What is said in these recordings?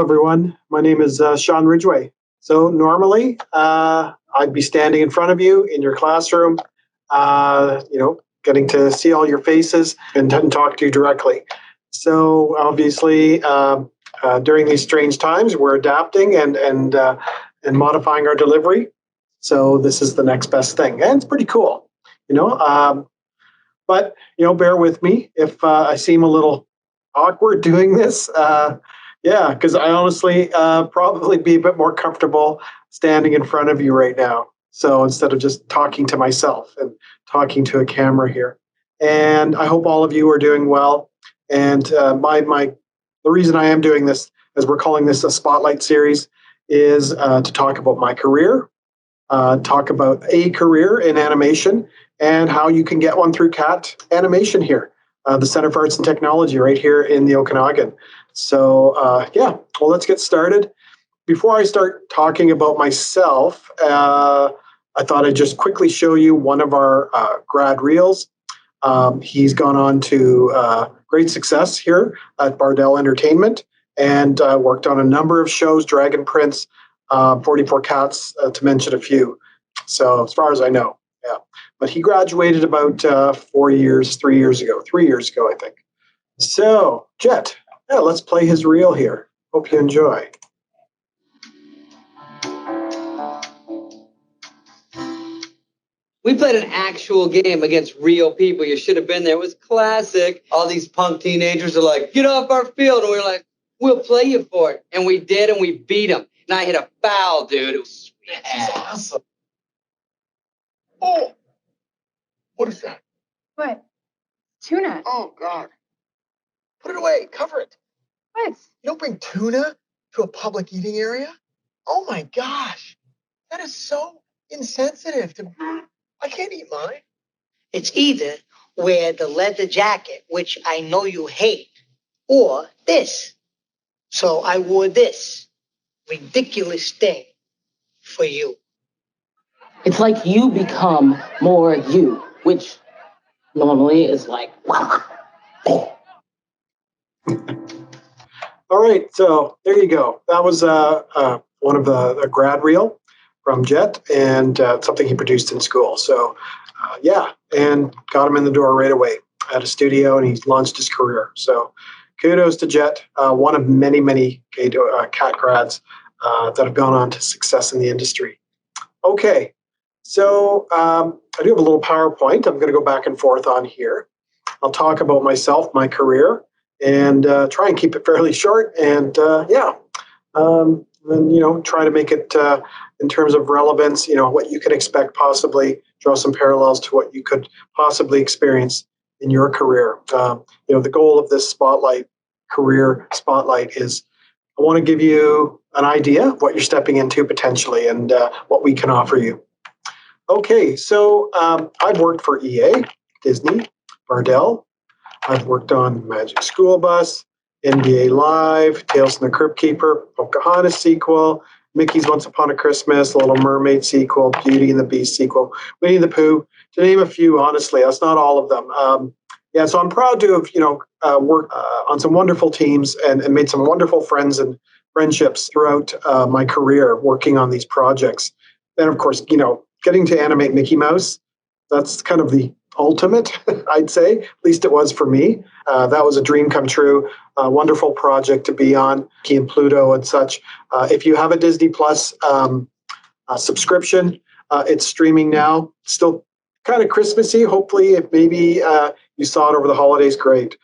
everyone. My name is Sean Ridgway. So normally, I'd be standing in front of you in your classroom, getting to see all your faces and talk to you directly. So obviously, during these strange times, we're adapting and modifying our delivery. So this is the next best thing, and it's pretty cool, you know. But bear with me if I seem a little awkward doing this. Yeah, because I honestly probably be a bit more comfortable standing in front of you right now. So instead of just talking to myself and talking to a camera here, and I hope all of you are doing well. And the reason I am doing this, as we're calling this a spotlight series, is to talk about my career, talk about a career in animation, and how you can get one through CAT Animation here, the Center for Arts and Technology right here in the Okanagan. So well, let's get started. Before I start talking about myself, I thought I'd just quickly show you one of our grad reels. He's gone on to great success here at Bardel Entertainment and worked on a number of shows, Dragon Prince, 44 Cats, to mention a few. So as far as I know, yeah. But he graduated about 3 years ago, I think. So, Jet, yeah, let's play his reel here. Hope you enjoy. We played an actual game against real people. You should have been there. It was classic. All these punk teenagers are like, get off our field. And we were like, we'll play you for it. And we did, and we beat them. And I hit a foul, dude. It was sweet. That's awesome. Oh, what is that? What? Tuna. Oh, God. Put it away. Cover it. What? You don't bring tuna to a public eating area? Oh, my gosh. That is so insensitive. I can't eat mine. It's either wear the leather jacket, which I know you hate, or this. So I wore this ridiculous thing for you. It's like you become more you, which normally is like. All right, so there you go. That was one of the grad reel from Jet, and something he produced in school. So, and got him in the door right away at a studio, and he's launched his career. So, kudos to Jet, one of many CAT grads that have gone on to success in the industry. Okay, so I do have a little PowerPoint. I'm going to go back and forth on here. I'll talk about myself, my career, and try and keep it fairly short. And and try to make it in terms of relevance. What you can expect, possibly draw some parallels to what you could possibly experience in your career. The goal of this career spotlight is I want to give you an idea of what you're stepping into potentially and what we can offer you. Okay, so I've worked for EA, Disney, Bardel. I've worked on Magic School Bus, NBA Live, Tales from the Cryptkeeper, Pocahontas sequel, Mickey's Once Upon a Christmas, Little Mermaid sequel, Beauty and the Beast sequel, Winnie the Pooh, to name a few. Honestly, that's not all of them. So I'm proud to have worked on some wonderful teams and made some wonderful friends and friendships throughout my career working on these projects. And of course, getting to animate Mickey Mouse, that's kind of the ultimate, I'd say. At least it was for me. That was a dream come true. A wonderful project to be on, Key and Pluto and such. If you have a Disney Plus subscription, it's streaming now. Still kind of Christmassy. Hopefully, if maybe you saw it over the holidays, great.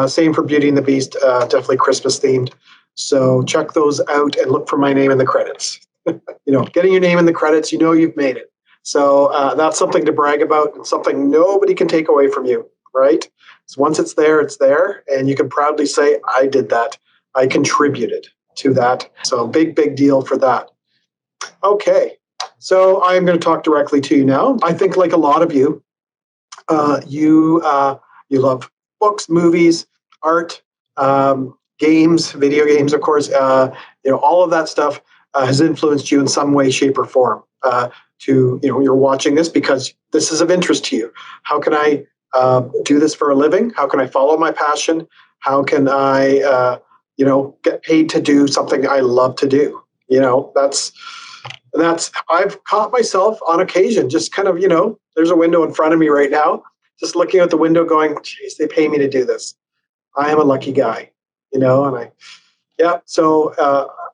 Same for Beauty and the Beast, definitely Christmas themed. So check those out and look for my name in the credits. Getting your name in the credits, you've made it. So that's something to brag about and something nobody can take away from you, right? So once it's there, and you can proudly say, I did that. I contributed to that. So big deal for that. Okay, so I'm going to talk directly to you now. I think like a lot of you, you love books, movies, art, games, video games, of course. All of that stuff has influenced you in some way, shape, or form. You're watching this because this is of interest to you. How can I do this for a living? How can I follow my passion? How can I get paid to do something I love to do. That's I've caught myself on occasion just kind of, there's a window in front of me right now, just looking out the window going, geez, they pay me to do this. I am a lucky guy, and so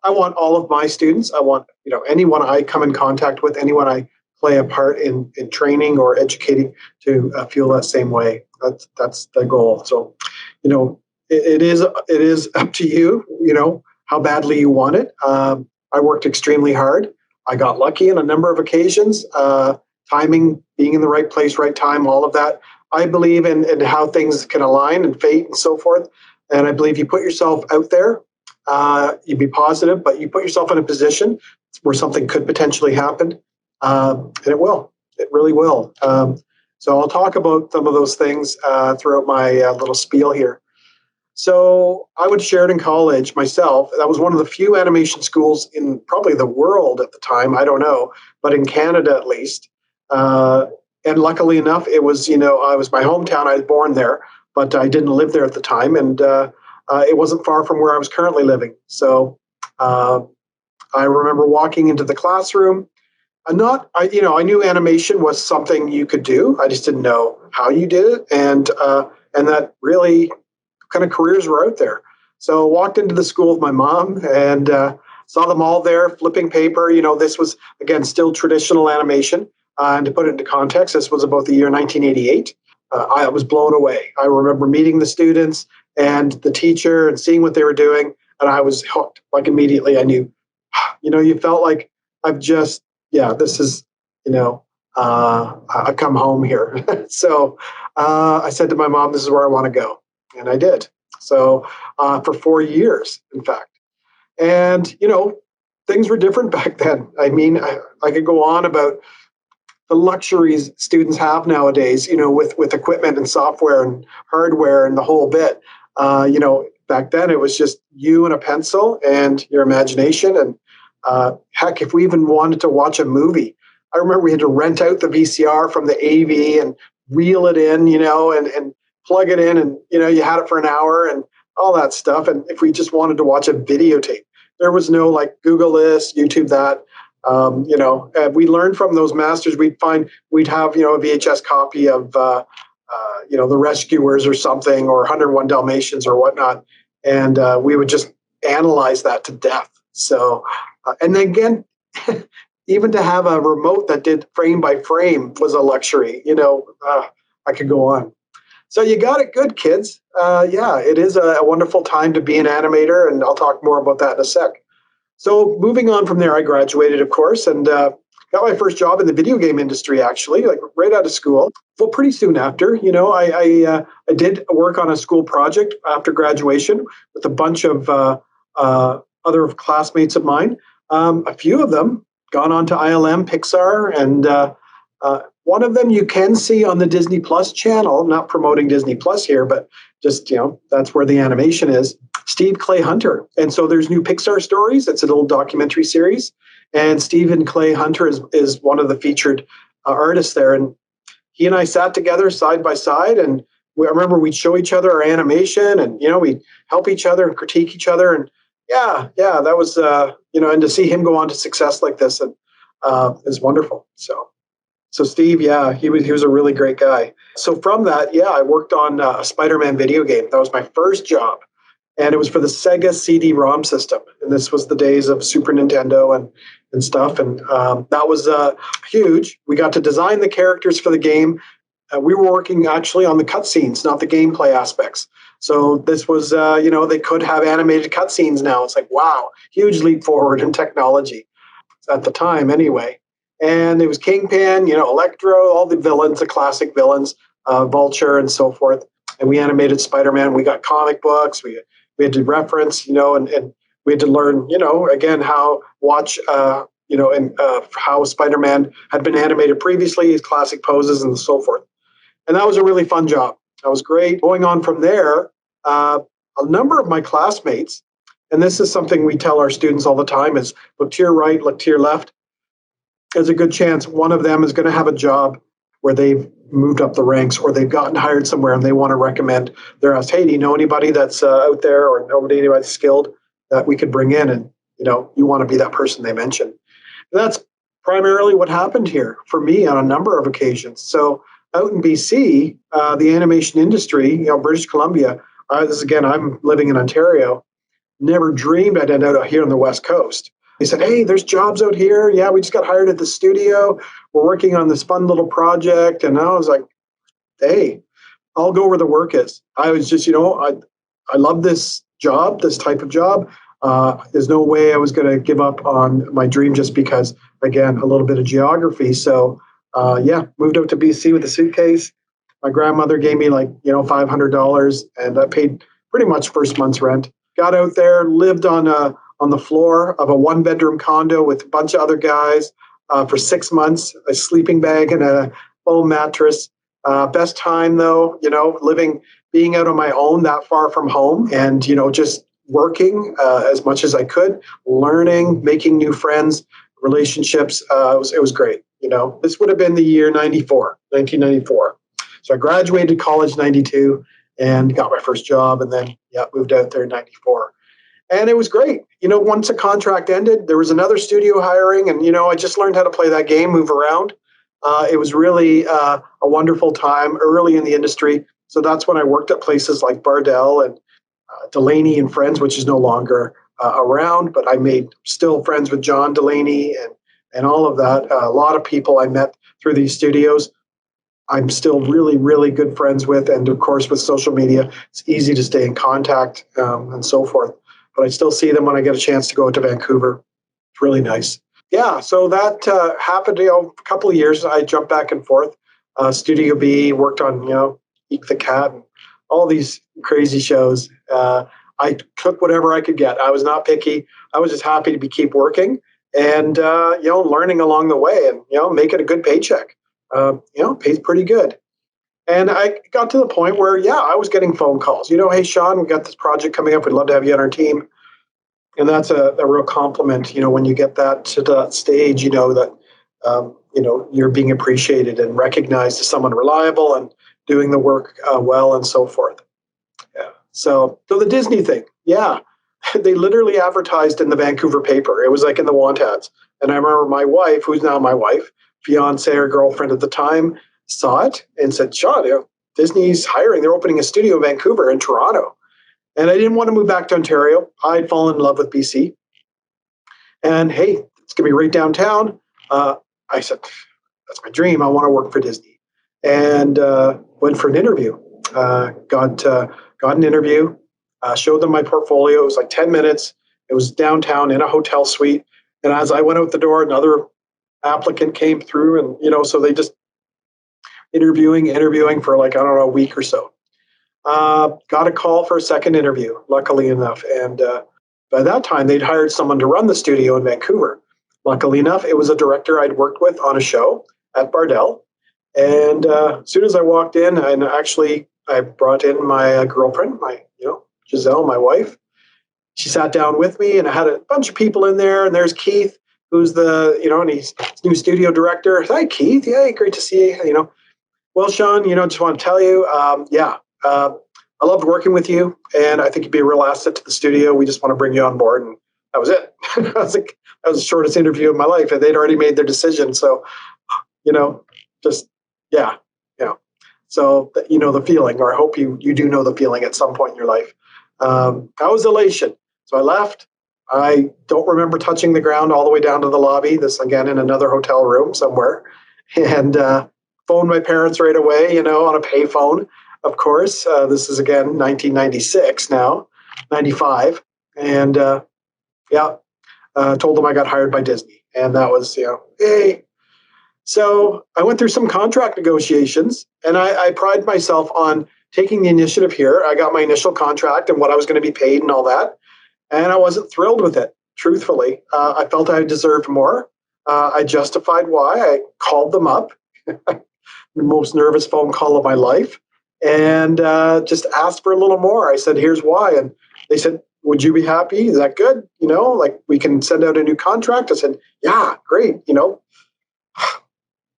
I want all of my students, I want, anyone I come in contact with, anyone I play a part in training or educating to feel that same way. That's the goal. So, it is up to you, how badly you want it. I worked extremely hard. I got lucky on a number of occasions, timing, being in the right place, right time, all of that. I believe in how things can align and fate and so forth. And I believe you put yourself out there, you be positive, but you put yourself in a position where something could potentially happen, and it will. It really will. So I'll talk about some of those things throughout my little spiel here. So I went to Sheridan College myself. That was one of the few animation schools in probably the world at the time. I don't know, but in Canada at least. And luckily enough, it was, it was my hometown. I was born there, but I didn't live there at the time. And it wasn't far from where I was currently living. So I remember walking into the classroom. I knew animation was something you could do. I just didn't know how you did it. And that really kind of careers were out there. So I walked into the school with my mom and saw them all there flipping paper. This was, again, still traditional animation. And to put it into context, this was about the year 1988. I was blown away. I remember meeting the students and the teacher and seeing what they were doing. And I was hooked. Like immediately I knew, you felt like this is, I come home here. So I said to my mom, this is where I want to go. And I did. So for 4 years, in fact. And, things were different back then. I mean, I could go on about the luxuries students have nowadays, with equipment and software and hardware and the whole bit. Back then it was just you and a pencil and your imagination. And heck, if we even wanted to watch a movie, I remember we had to rent out the VCR from the AV and reel it in, and plug it in, and you had it for an hour and all that stuff. And if we just wanted to watch a videotape, there was no like Google this, YouTube that. We learned from those masters. We'd have a VHS copy of The Rescuers or something, or 101 Dalmatians or whatnot, and we would just analyze that to death. So, and then again, even to have a remote that did frame by frame was a luxury. I could go on. So you got it good, kids. It is a wonderful time to be an animator, and I'll talk more about that in a sec. So moving on from there, I graduated, of course, and got my first job in the video game industry, actually, like right out of school. Well, pretty soon after, I did work on a school project after graduation with a bunch of other classmates of mine. A few of them gone on to ILM, Pixar, and one of them you can see on the Disney Plus channel. Not promoting Disney Plus here, but just, that's where the animation is. Steve Clay Hunter. And so there's new Pixar stories. It's a little documentary series. And Stephen Clay Hunter is one of the featured artists there. And he and I sat together side by side. And I remember we'd show each other our animation, and, we'd help each other and critique each other. And that was, and to see him go on to success like this and is wonderful. So Steve, he was a really great guy. So from that, I worked on a Spider-Man video game. That was my first job. And it was for the Sega CD-ROM system. And this was the days of Super Nintendo and stuff. And that was huge. We got to design the characters for the game. We were working actually on the cutscenes, not the gameplay aspects. So this was, they could have animated cutscenes now. It's like, wow, huge leap forward in technology at the time anyway. And it was Kingpin, Electro, all the villains, the classic villains, Vulture and so forth. And we animated Spider-Man. We got comic books. We had to reference, and we had to learn, again, how how Spider-Man had been animated previously, his classic poses and so forth. And that was a really fun job. That was great. Going on from there, a number of my classmates, and this is something we tell our students all the time, is look to your right, look to your left. There's a good chance one of them is going to have a job where they've moved up the ranks, or they've gotten hired somewhere and they want to recommend. They're asked, hey, do you know anybody that's out there, or know anybody skilled that we could bring in? And you want to be that person they mention. And that's primarily what happened here for me on a number of occasions. So out in BC, the animation industry, British Columbia. I'm living in Ontario. Never dreamed I'd end up here on the West Coast. They said, hey, there's jobs out here. Yeah, we just got hired at the studio. We're working on this fun little project. And I was like, hey, I'll go where the work is. I was just, I love this job, this type of job. There's no way I was going to give up on my dream just because, again, a little bit of geography. So, moved out to BC with a suitcase. My grandmother gave me $500, and I paid pretty much first month's rent. Got out there, lived on the floor of a one-bedroom condo with a bunch of other guys for 6 months, a sleeping bag and a foam mattress. Best time, though, being out on my own that far from home and, just working as much as I could, learning, making new friends, relationships. It was great. This would have been the year 1994. So I graduated college 92 and got my first job, and then moved out there in 94. And it was great. Once a contract ended, there was another studio hiring, and I just learned how to play that game, move around. It was really a wonderful time early in the industry. So that's when I worked at places like Bardel and Delaney and Friends, which is no longer around, but I made still friends with John Delaney and all of that. A lot of people I met through these studios I'm still really, really good friends with. And of course, with social media, it's easy to stay in contact and so forth. But I still see them when I get a chance to go out to Vancouver. It's really nice. Yeah, so that happened, a couple of years. I jumped back and forth. Studio B, worked on, Eek the Cat, and all these crazy shows. I took whatever I could get. I was not picky. I was just happy to keep working and, learning along the way and, making a good paycheck. Pays pretty good. And I got to the point where, I was getting phone calls. Hey, Sean, we got this project coming up. We'd love to have you on our team. And that's a real compliment, when you get that to that stage, that, you're being appreciated and recognized as someone reliable and doing the work well and so forth. Yeah. So the Disney thing, they literally advertised in the Vancouver paper. It was like in the want ads. And I remember my wife, who's now my wife, fiance or girlfriend at the time, saw it and said, Sean, Disney's hiring. They're opening a studio in Vancouver and Toronto. And I didn't want to move back to Ontario. I'd fallen in love with BC. And hey, it's going to be right downtown. I said, that's my dream. I want to work for Disney. And went for an interview. Got an interview, showed them my portfolio. It was like 10 minutes. It was downtown in a hotel suite. And as I went out the door, another applicant came through. And, so they just interviewing for a week or so. Got a call for a second interview, luckily enough. And by that time, they'd hired someone to run the studio in Vancouver. Luckily enough, it was a director I'd worked with on a show at Bardel. And as soon as I walked in, and actually I brought in my girlfriend, Giselle, my wife. She sat down with me, and I had a bunch of people in there. And there's Keith, who's and he's new studio director. Hi, Keith. Yeah, great to see you. Well, Sean, just want to tell you, I loved working with you, and I think you'd be a real asset to the studio. We just want to bring you on board. And that was it. That was the shortest interview of my life, and they'd already made their decision. So, So, the feeling, or I hope you do know the feeling at some point in your life. I was elation. So I left. I don't remember touching the ground all the way down to the lobby. This, again, in another hotel room somewhere. And phoned my parents right away, on a pay phone. Of course, this is again 1996 now, 95, and told them I got hired by Disney, and that was hey. So I went through some contract negotiations, and I pride myself on taking the initiative here. I got my initial contract and what I was going to be paid and all that, and I wasn't thrilled with it. Truthfully, I felt I deserved more. I justified why. I called them up, the most nervous phone call of my life. And just asked for a little more. I said, here's why. And they said, would you be happy? Is that good? We can send out a new contract. I said, yeah, great.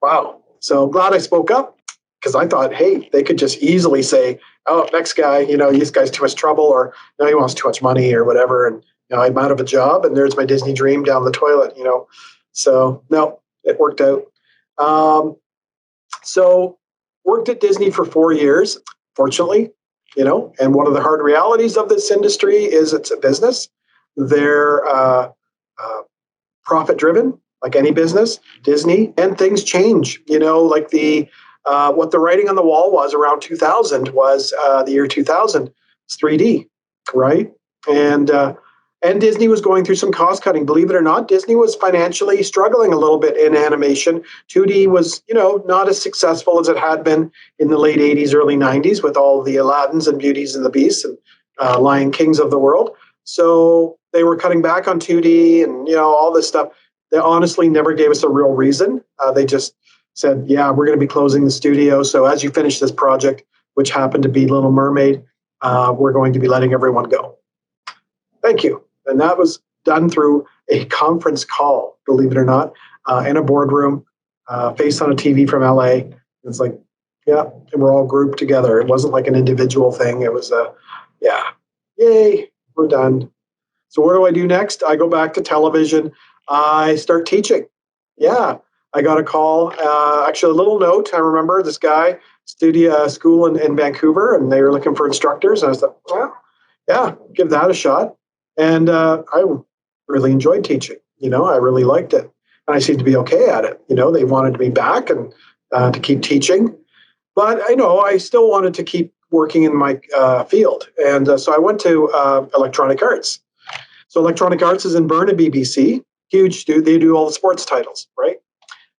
Wow. So glad I spoke up. because I thought, hey, they could just easily say, oh, next guy, this guy's too much trouble, or no, he wants too much money or whatever. And, I'm out of a job and there's my Disney dream down the toilet, So, no, it worked out. So worked at Disney for 4 years, fortunately, and one of the hard realities of this industry is it's a business. They're profit driven, like any business, Disney, and things change. Like what the writing on the wall was around 2000 was the year 2000 was 3D, right? And Disney was going through some cost cutting. Believe it or not, Disney was financially struggling a little bit in animation. 2D was, not as successful as it had been in the late 80s, early 90s with all the Aladdins and Beauties and the Beasts and Lion Kings of the world. So they were cutting back on 2D and, all this stuff. They honestly never gave us a real reason. They just said, yeah, we're going to be closing the studio. So as you finish this project, which happened to be Little Mermaid, we're going to be letting everyone go. Thank you. And that was done through a conference call, believe it or not, in a boardroom, faced on a TV from LA. It's like, yeah, and we're all grouped together. It wasn't like an individual thing. It was yay, we're done. So what do I do next? I go back to television. I start teaching. Yeah, I got a call, actually a little note. I remember this guy, school in Vancouver, and they were looking for instructors. And I was like, well, yeah, give that a shot. And I really enjoyed teaching. I really liked it. And I seemed to be okay at it. They wanted me back and to keep teaching. But I still wanted to keep working in my field. And so I went to electronic arts. So electronic arts is in Burnaby, BC. Huge. They do all the sports titles, right?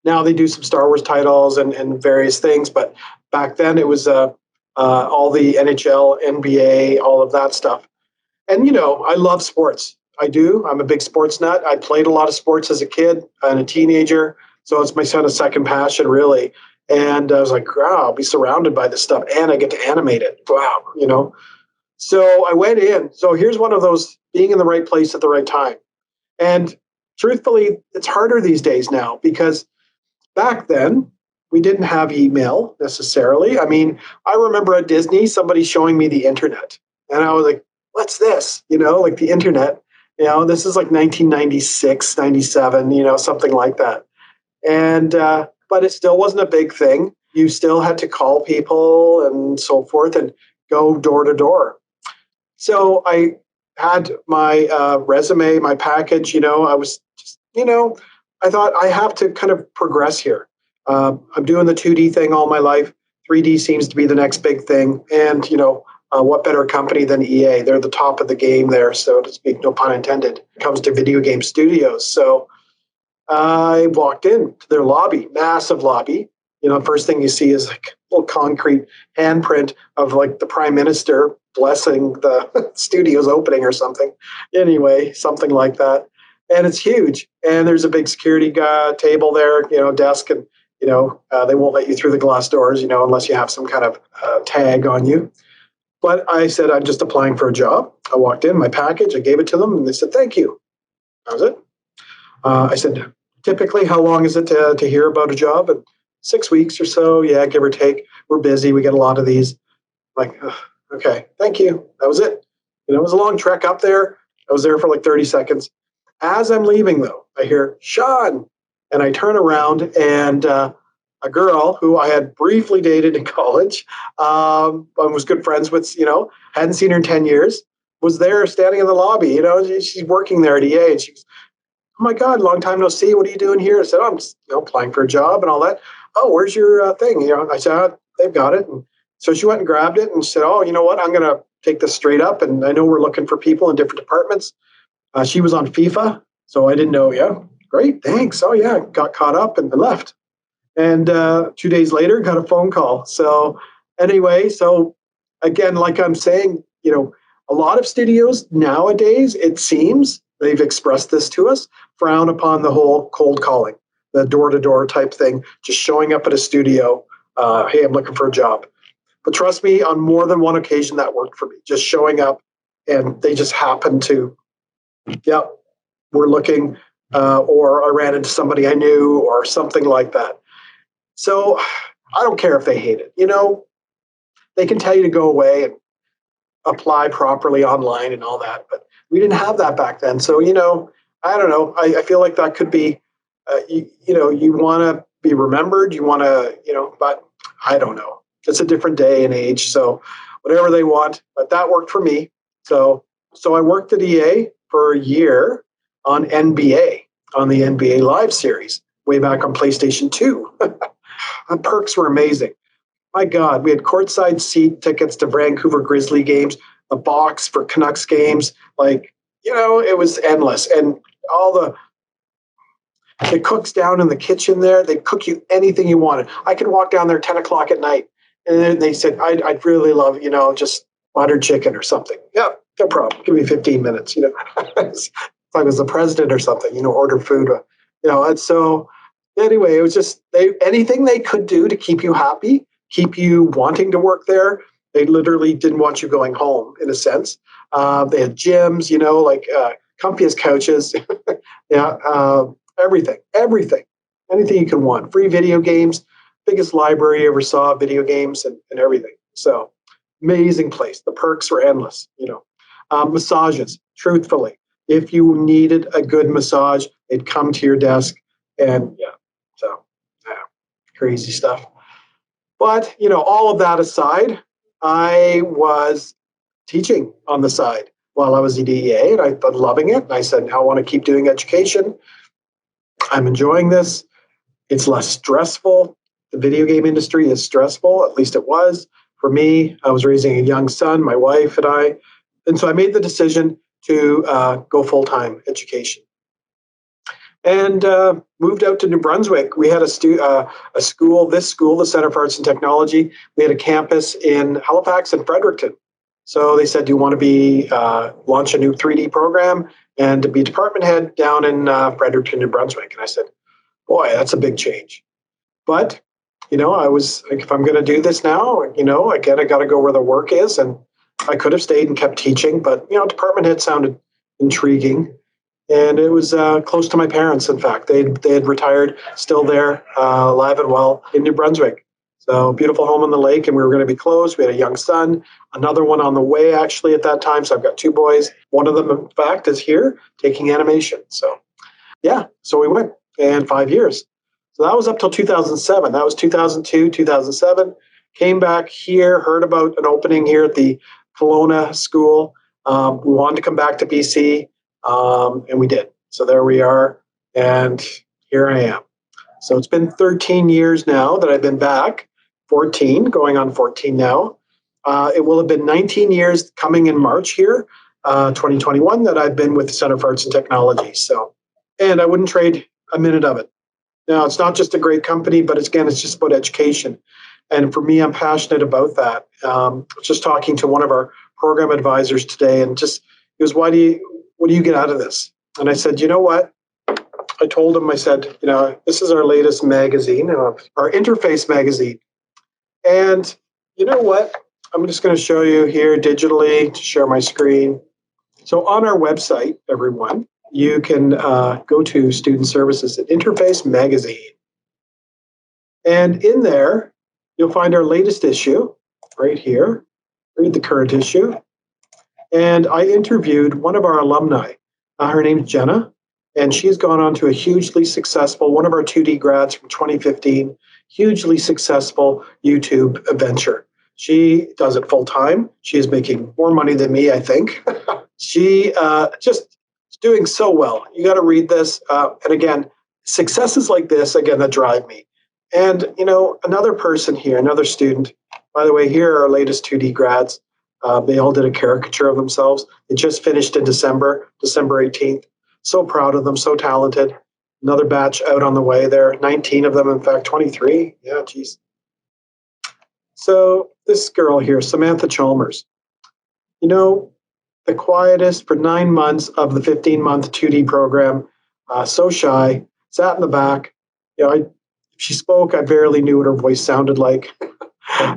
Now they do some Star Wars titles and various things. But back then it was all the NHL, NBA, all of that stuff. And, I love sports. I do. I'm a big sports nut. I played a lot of sports as a kid and a teenager. So it's my kind of second passion, really. And I was like, wow, I'll be surrounded by this stuff. And I get to animate it. Wow, So I went in. So here's one of those being in the right place at the right time. And truthfully, it's harder these days now because back then, we didn't have email necessarily. I mean, I remember at Disney, somebody showing me the internet. And I was like, what's this? Like the internet, this is like 1996, 97, something like that. And, but it still wasn't a big thing. You still had to call people and so forth and go door to door. So I had my resume, my package, I was just, I thought I have to kind of progress here. I'm doing the 2D thing all my life. 3D seems to be the next big thing. And, what better company than EA? They're the top of the game there, so to speak, no pun intended. It comes to video game studios. So I walked in to their lobby, massive lobby. First thing you see is like a little concrete handprint of like the prime minister blessing the studio's opening or something. Anyway, something like that. And it's huge. And there's a big security table there, desk, and, they won't let you through the glass doors, unless you have some kind of tag on you. But I said, I'm just applying for a job. I walked in, my package, I gave it to them, and they said, thank you. That was it. I said, typically, how long is it to hear about a job? And 6 weeks or so, yeah, give or take. We're busy. We get a lot of these. Like, okay, thank you. That was it. It was a long trek up there. I was there for like 30 seconds. As I'm leaving, though, I hear, Sean. And I turn around, and a girl who I had briefly dated in college, and was good friends with, hadn't seen her in 10 years, was there standing in the lobby. She's working there at EA, and she was, oh my God, long time no see. What are you doing here? I said, I'm just, applying for a job and all that. Oh, where's your thing? I said, they've got it. And so she went and grabbed it and said, oh, you know what? I'm going to take this straight up. And I know we're looking for people in different departments. She was on FIFA, so I didn't know. Yeah, great, thanks. Oh yeah, got caught up and left. And 2 days later, got a phone call. So anyway, so again, like I'm saying, a lot of studios nowadays, it seems, they've expressed this to us, frown upon the whole cold calling, the door-to-door type thing, just showing up at a studio, hey, I'm looking for a job. But trust me, on more than one occasion, that worked for me. Just showing up, and they just happened to, yep, we're looking, or I ran into somebody I knew, or something like that. So I don't care if they hate it. They can tell you to go away and apply properly online and all that, but we didn't have that back then. So, I don't know. I feel like that could be, you want to be remembered, you want to, but I don't know. It's a different day and age. So whatever they want, but that worked for me. So I worked at EA for a year on NBA, on the NBA Live series, way back on PlayStation 2. The perks were amazing. My God, we had courtside seat tickets to Vancouver Grizzly games, a box for Canucks games. It was endless. And all the cooks down in the kitchen there, they'd cook you anything you wanted. I could walk down there 10 o'clock at night, and then they said, I'd really love, just buttered chicken or something. Yeah, no problem. Give me 15 minutes, if I was the president or something, order food, and so anyway, it was just anything they could do to keep you happy, keep you wanting to work there. They literally didn't want you going home, in a sense. They had gyms, comfiest couches, everything, anything you can want. Free video games, biggest library you ever saw, video games and everything. So amazing place. The perks were endless, massages, truthfully. If you needed a good massage, they'd come to your desk and crazy stuff. But, all of that aside, I was teaching on the side while I was at EA, and I've been loving it. And I said, I want to keep doing education. I'm enjoying this. It's less stressful. The video game industry is stressful, at least it was. For me, I was raising a young son, my wife and I. And so I made the decision to go full-time education. And moved out to New Brunswick. We had a school, the Center for Arts and Technology. We had a campus in Halifax and Fredericton. So they said, do you want to launch a new 3D program and to be department head down in Fredericton, New Brunswick? And I said, boy, that's a big change. But, I was like, if I'm going to do this now, again, I got to go where the work is. And I could have stayed and kept teaching, but, department head sounded intriguing. And it was close to my parents, in fact. They had retired, still there, alive and well in New Brunswick. So beautiful home on the lake, and we were going to be close. We had a young son, another one on the way, actually, at that time. So I've got two boys. One of them, in fact, is here taking animation. So, so we went, and 5 years. So that was up till 2007. That was 2002, 2007. Came back here, heard about an opening here at the Kelowna School. We wanted to come back to BC. And we did. So there we are. And here I am. So it's been 13 years now that I've been back, 14, going on 14 now. It will have been 19 years coming in March here, 2021, that I've been with the Center for Arts and Technology. So, and I wouldn't trade a minute of it. Now, it's not just a great company, but it's just about education. And for me, I'm passionate about that. I was just talking to one of our program advisors today, and he goes, what do you get out of this? And I said, you know what? I told him, I said, this is our latest magazine, our interface magazine. And you know what? I'm just going to show you here digitally to share my screen. So on our website, everyone, you can go to Student Services at Interface Magazine. And in there, you'll find our latest issue right here. Read the current issue. And I interviewed one of our alumni. Her name's Jenna, and she's gone on to a hugely successful, one of our 2D grads from 2015, hugely successful YouTube venture. She does it full time. She is making more money than me, I think. She just is doing so well. You got to read this. And again, successes like this, again, that drive me. And, another person here, another student, by the way, here are our latest 2D grads. They all did a caricature of themselves. They just finished in December 18th. So proud of them, so talented. Another batch out on the way there. 19 of them, in fact, 23. Yeah, geez. So this girl here, Samantha Chalmers, the quietest for 9 months of the 15-month 2D program, so shy, sat in the back. She spoke, I barely knew what her voice sounded like.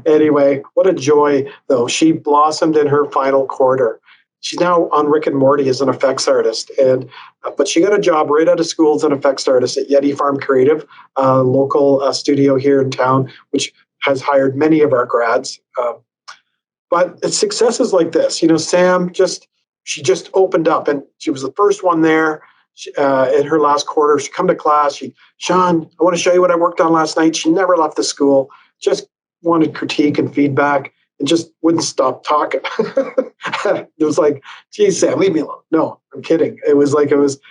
Anyway, what a joy, though. She blossomed in her final quarter. she's now on Rick and Morty as an effects artist, and but she got a job right out of school as an effects artist at Yeti Farm Creative, a local studio here in town, which has hired many of our grads. But it's successes like this. Sam she just opened up, and she was the first one there. In her last quarter, she come to class. Sean, I want to show you what I worked on last night. She never left the school, just wanted critique and feedback, and just wouldn't stop talking. It was like, geez, Sam, leave me alone. No, I'm kidding. It was,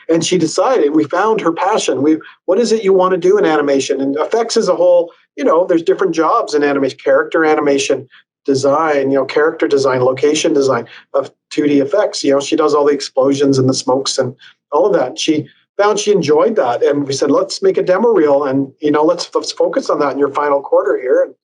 and she decided, we found her passion. What is it you want to do in animation? And effects as a whole, there's different jobs in animation, character animation, design, character design, location design of 2D effects. She does all the explosions and the smokes and all of that. She found she enjoyed that. And we said, let's make a demo reel and, let's focus on that in your final quarter here. And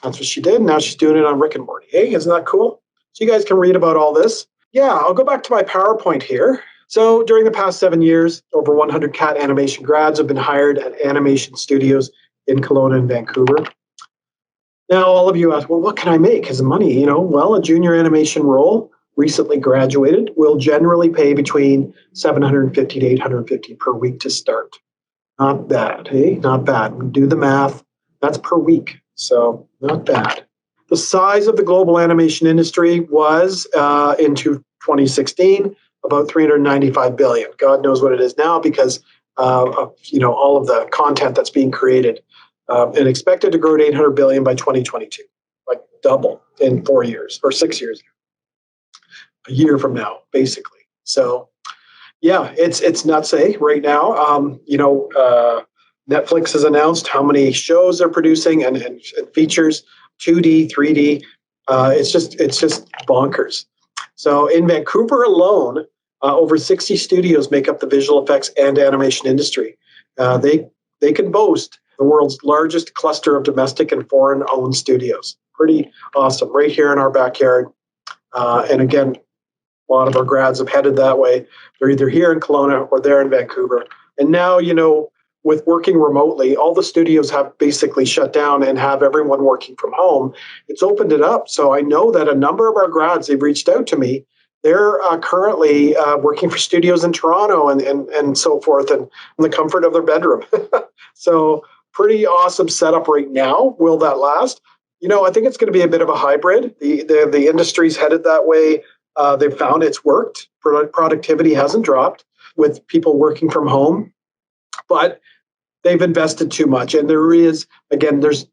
that's what she did. Now she's doing it on Rick and Morty. Hey, isn't that cool? So you guys can read about all this. Yeah, I'll go back to my PowerPoint here. So during the past 7 years, over 100 CAT animation grads have been hired at animation studios in Kelowna and Vancouver. Now, all of you ask, well, what can I make as money? Well, a junior animation role, recently graduated, will generally pay between $750 to $850 per week to start. Not bad, hey? Not bad. Do the math. That's per week, so not bad. The size of the global animation industry was, in 2016, about $395 billion. God knows what it is now because of all of the content that's being created. And expected to grow to $800 billion by 2022, like double in 4 years or 6 years, a year from now, basically. So, yeah, it's nuts, right now. Netflix has announced how many shows they're producing and features, 2D, 3D. It's just bonkers. So in Vancouver alone, over 60 studios make up the visual effects and animation industry. They can boast the world's largest cluster of domestic and foreign-owned studios. Pretty awesome, right here in our backyard. And again, a lot of our grads have headed that way. They're either here in Kelowna or there in Vancouver. And now, with working remotely, all the studios have basically shut down and have everyone working from home. It's opened it up. So I know that a number of our grads, they've reached out to me. They're currently working for studios in Toronto and so forth, and in the comfort of their bedroom. So pretty awesome setup right now. Will that last? I think it's going to be a bit of a hybrid. The industry's headed that way. They've found it's worked. Productivity hasn't dropped with people working from home, but they've invested too much. And there is, again, there's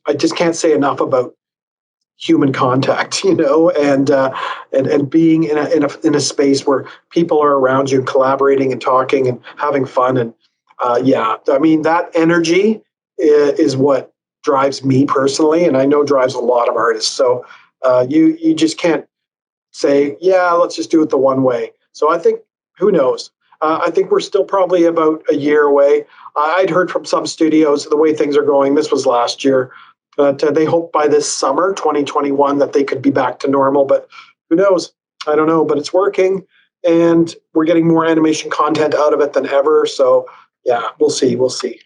I just can't say enough about human contact, and being in a space where people are around you, collaborating and talking and having fun. And that energy is what drives me personally, and I know drives a lot of artists. So you just can't say, yeah, let's just do it the one way. So I think, who knows? I think we're still probably about a year away. I'd heard from some studios the way things are going. This was last year. But they hope by this summer, 2021, that they could be back to normal. But who knows? I don't know. But it's working, and we're getting more animation content out of it than ever. So, yeah, we'll see. We'll see.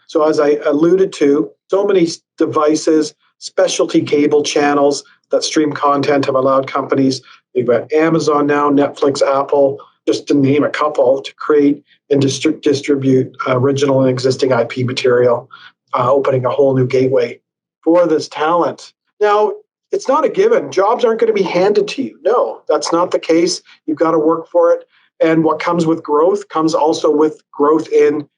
So as I alluded to, so many devices, specialty cable channels that stream content have allowed companies, you've got Amazon now, Netflix, Apple, just to name a couple, to create and distribute original and existing IP material, opening a whole new gateway for this talent. Now, it's not a given. Jobs aren't going to be handed to you. No, that's not the case. You've got to work for it. And what comes with growth comes also with growth in,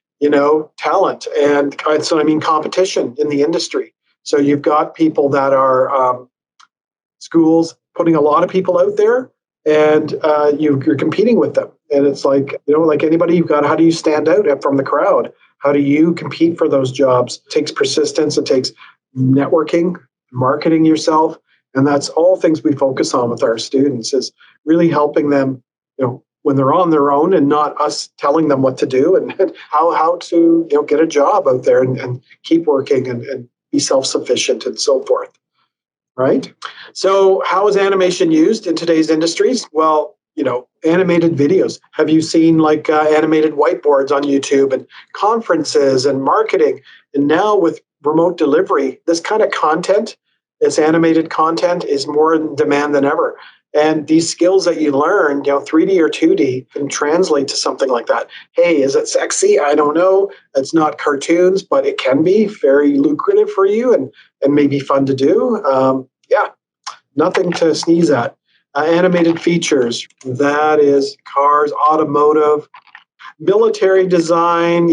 talent. And so, competition in the industry. So you've got people that are schools putting a lot of people out there, and you're competing with them. And it's like, like anybody, you've got, how do you stand out from the crowd? How do you compete for those jobs? It takes persistence. It takes networking, marketing yourself. And that's all things we focus on with our students, is really helping them, when they're on their own, and not us telling them what to do and how to, get a job out there and keep working and be self-sufficient and so forth. Right? So how is animation used in today's industries? Well, animated videos. Have you seen animated whiteboards on YouTube and conferences and marketing? And now with remote delivery, this kind of content, this animated content, is more in demand than ever. And these skills that you learn, 3D or 2D, can translate to something like that. Hey, is it sexy? I don't know. It's not cartoons, but it can be very lucrative for you and maybe fun to do. Yeah, nothing to sneeze at. Animated features, that is cars, automotive, military design,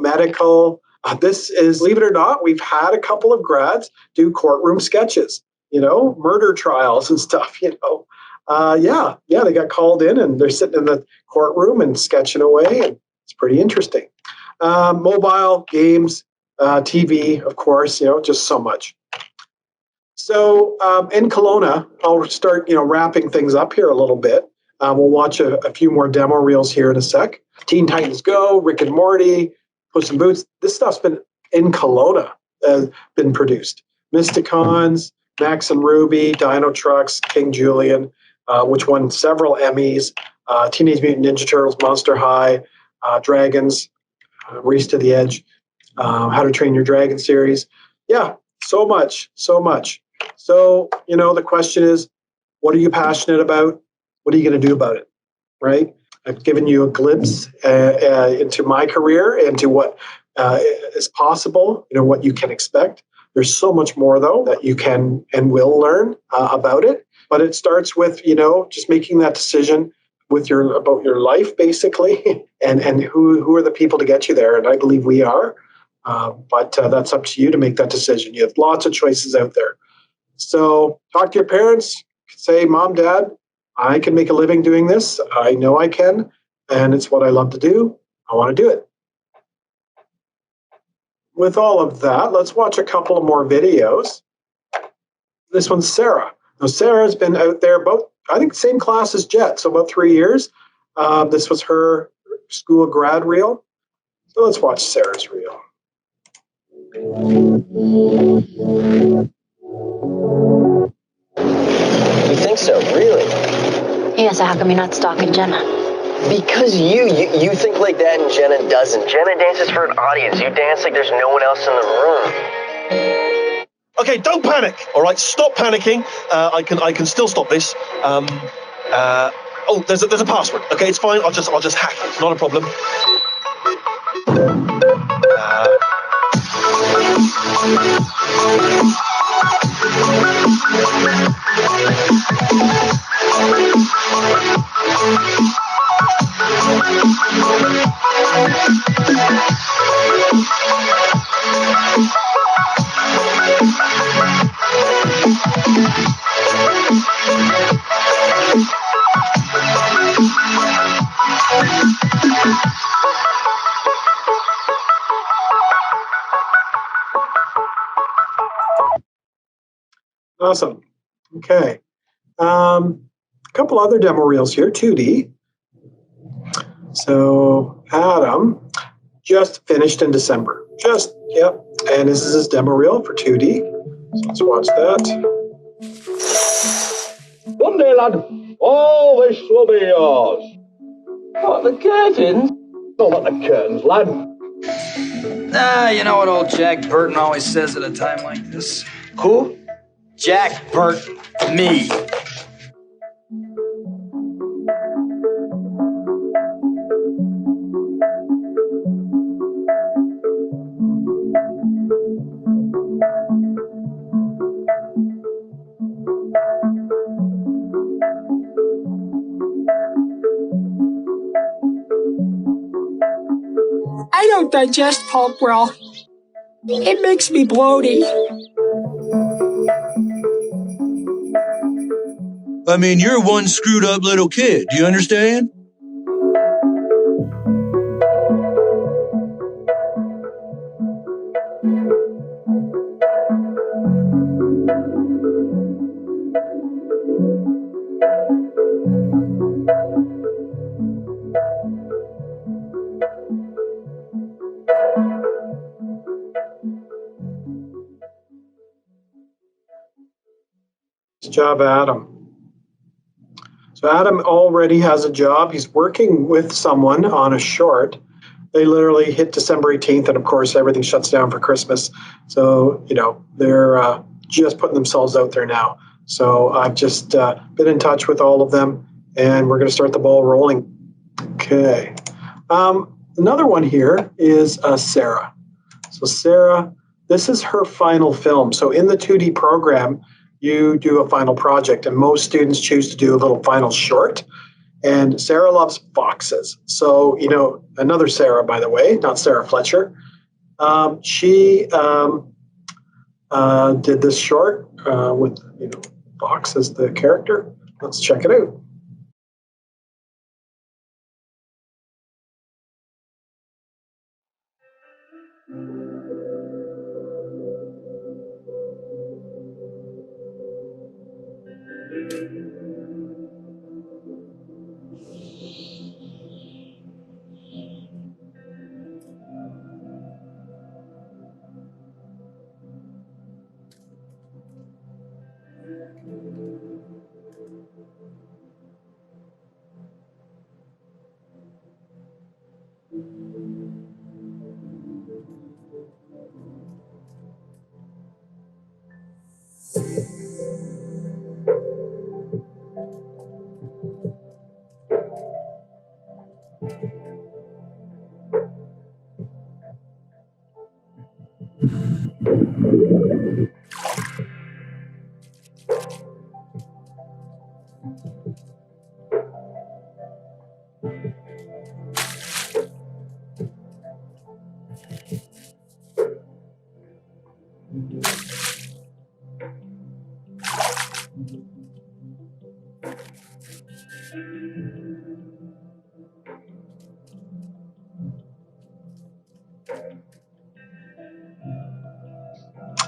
medical. This is, believe it or not, we've had a couple of grads do courtroom sketches, murder trials and stuff, yeah, they got called in and they're sitting in the courtroom and sketching away, and it's pretty interesting. Mobile games, TV, of course, just so much. So in Kelowna, I'll start, wrapping things up here a little bit. We'll watch a few more demo reels here in a sec. Teen Titans Go, Rick and Morty, Puss in Boots. This stuff's been in Kelowna, been produced. Mysticons, Max and Ruby, Dino Trucks, King Julian, which won several Emmys. Teenage Mutant Ninja Turtles, Monster High, Dragons, Race to the Edge, How to Train Your Dragon series. Yeah, so much. So, the question is, what are you passionate about? What are you going to do about it, right? I've given you a glimpse into my career, into what is possible, what you can expect. There's so much more, though, that you can and will learn about it. But it starts with, just making that decision about your life, basically, and who are the people to get you there. And I believe we are. But that's up to you to make that decision. You have lots of choices out there. So talk to your parents. Say, Mom, Dad, I can make a living doing this. I know I can. And it's what I love to do. I want to do it. With all of that, let's watch a couple of more videos. This one's Sarah. Now, Sarah's been out there about, I think, same class as Jet, so about 3 years. This was her school grad reel. So let's watch Sarah's reel. You think so, really? Yeah, so how come you're not stalking Jenna? Because you think like that and Jenna doesn't. Jenna dances for an audience. You dance like there's no one else in the room. Okay, don't panic. All right, stop panicking. I can still stop this. There's a password. Okay, it's fine. I'll just hack it. Not a problem. Awesome. Okay. A couple other demo reels here, 2D. So Adam just finished in December. Yep. And this is his demo reel for 2D. So let's watch that. One day, lad, all this will be yours. What, the curtains? Don't let the curtains, lad. You know what old Jack Burton always says at a time like this? Who? Jack Burton. Me. I don't digest pulp well. It makes me bloaty. I mean, you're one screwed up little kid. Do you understand? Nice job, Adam. So Adam already has a job. He's working with someone on a short. They literally hit December 18th, and of course, everything shuts down for Christmas. So, they're just putting themselves out there now. So I've just been in touch with all of them, and we're going to start the ball rolling. Okay. Another one here is Sarah. So Sarah, this is her final film. So in the 2D program, you do a final project, and most students choose to do a little final short. And Sarah loves foxes. So, another Sarah, by the way, not Sarah Fletcher. She did this short with, Fox as the character. Let's check it out.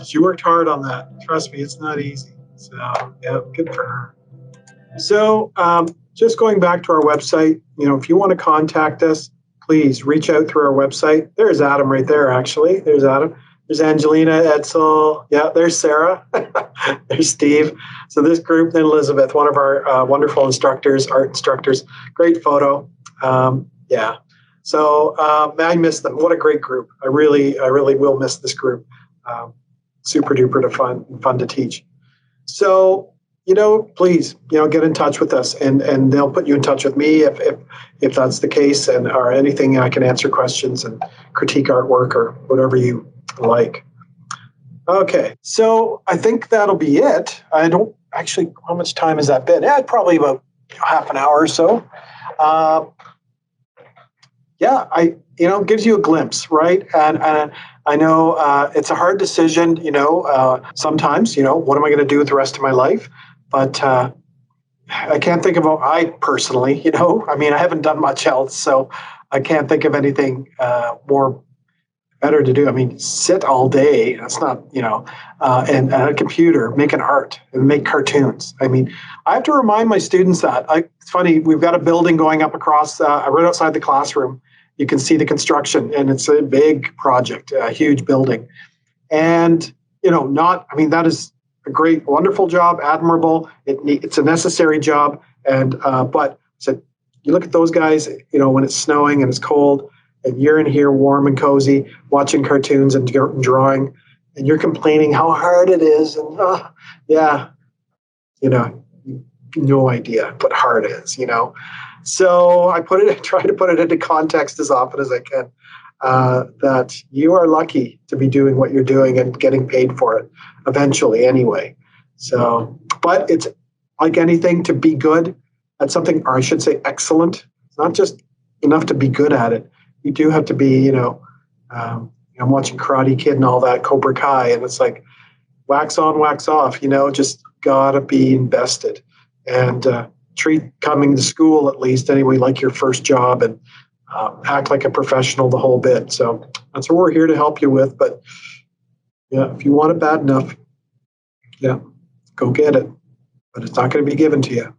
She worked hard on that. Trust me, it's not easy. So, yeah, good for her. So, just going back to our website, if you want to contact us, please reach out through our website. There's Adam right there, actually. There's Adam. There's Angelina, Edsel. Yeah, there's Sarah. There's Steve. So this group, then Elizabeth, one of our wonderful instructors, art instructors. Great photo. Yeah. So I miss them. What a great group. I really will miss this group. Super duper fun to teach. So, please, get in touch with us, and they'll put you in touch with me if that's the case, or anything. I can answer questions and critique artwork or whatever you like. Okay, so I think that'll be it. I don't actually, how much time has that been? Yeah, probably about half an hour or so. Gives you a glimpse, right? And I know it's a hard decision, sometimes, what am I going to do with the rest of my life? But I can't think of, I personally, I haven't done much else, so I can't think of anything more better to do. Sit all day, that's not, and at a computer, make an art and make cartoons. I have to remind my students that. It's funny, we've got a building going up across, right outside the classroom. You can see the construction, and it's a big project, a huge building. And, that is a great, wonderful job, admirable. It's a necessary job. And, but so you look at those guys, when it's snowing and it's cold, and you're in here warm and cozy, watching cartoons and drawing, and you're complaining how hard it is. And, no idea what hard is, So I try to put it into context as often as I can, that you are lucky to be doing what you're doing and getting paid for it eventually anyway. So, but it's like anything, to be good at something, or I should say excellent. It's not just enough to be good at it. You do have to be, I'm watching Karate Kid and all that, Cobra Kai, and it's like wax on, wax off, just gotta be invested. And treat coming to school, at least anyway, like your first job, and act like a professional the whole bit. So that's what we're here to help you with. But yeah, if you want it bad enough, yeah, go get it. But it's not going to be given to you.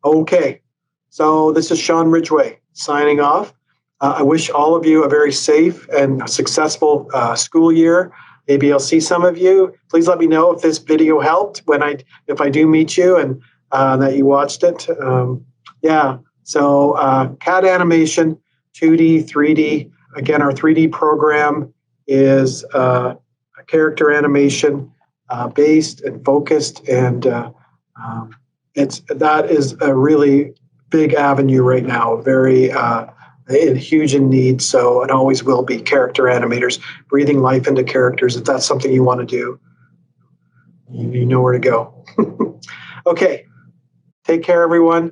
Okay, so this is Sean Ridgway signing off. I wish all of you a very safe and successful school year. Maybe I'll see some of you. Please let me know if this video helped if I do meet you and that you watched it. So CAD animation, 2D, 3D. Again, our 3D program is a character animation, based and focused, and that is a really big avenue right now, very huge in need. So it always will be character animators, breathing life into characters. If that's something you want to do, you know where to go. Okay, take care, everyone.